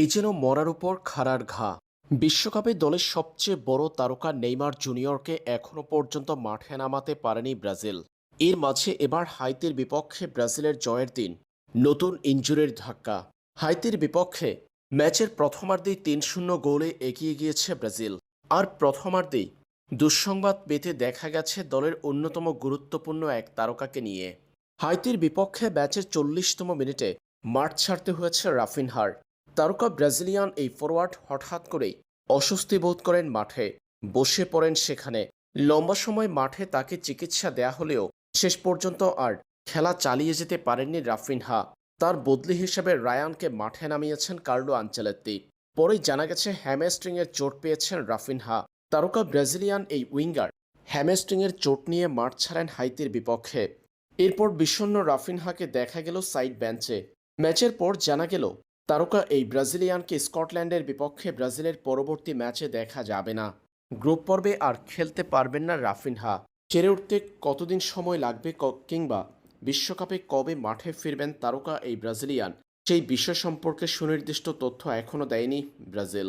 এই যেন মরার উপর খাড়ার ঘা। বিশ্বকাপে দলের সবচেয়ে বড় তারকা নেইমার জুনিয়রকে এখনও পর্যন্ত মাঠে নামাতে পারেনি ব্রাজিল। এর মাঝে এবার হাইতির বিপক্ষে ব্রাজিলের জয়ের দিন। নতুন ইনজুরির ধাক্কা। হাইতির বিপক্ষে ম্যাচের প্রথমার্ধেই ৩-০ গোলে এগিয়ে গিয়েছে ব্রাজিল। আর প্রথমার্ধেই দুঃসংবাদ পেতে দেখা গেছে দলের অন্যতম গুরুত্বপূর্ণ এক তারকাকে নিয়ে। হাইতির বিপক্ষে ম্যাচের ৪০তম মিনিটে মাঠ ছাড়তে হয়েছে রাফিনহার। তারকা ব্রাজিলিয়ান এই ফরোয়ার্ড হঠাৎ করেই অস্বস্তি বোধ করেন মাঠে, বসে পড়েন সেখানে। লম্বা সময় মাঠে তাকে চিকিৎসা দেয়া হলেও শেষ পর্যন্ত আর খেলা চালিয়ে যেতে পারেননি রাফিনহা। তার বদলি হিসেবে রায়ানকে মাঠে নামিয়েছেন কার্লো আনচেলত্তি। পরেই জানা গেছে হ্যামস্ট্রিংয়ের চোট পেয়েছেন রাফিনহা। তারকা ব্রাজিলিয়ান এই উইঙ্গার হ্যামস্ট্রিংয়ের চোট নিয়ে মাঠ ছাড়েন হাইতির বিপক্ষে। এরপর বিষণ্ণ রাফিনহাকে দেখা গেল সাইড বেঞ্চে। ম্যাচের পর জানা গেল তারকা এই ব্রাজিলিয়ানকে স্কটল্যান্ডের বিপক্ষে ব্রাজিলের পরবর্তী ম্যাচে দেখা যাবে না। গ্রুপ পর্বে আর খেলতে পারবেন না রাফিনহা। সেরে উঠতে কতদিন সময় লাগবে কিংবা বিশ্বকাপে কবে মাঠে ফিরবেন তারকা এই ব্রাজিলিয়ান, সেই বিষয় সম্পর্কে সুনির্দিষ্ট তথ্য এখনও দেয়নি ব্রাজিল।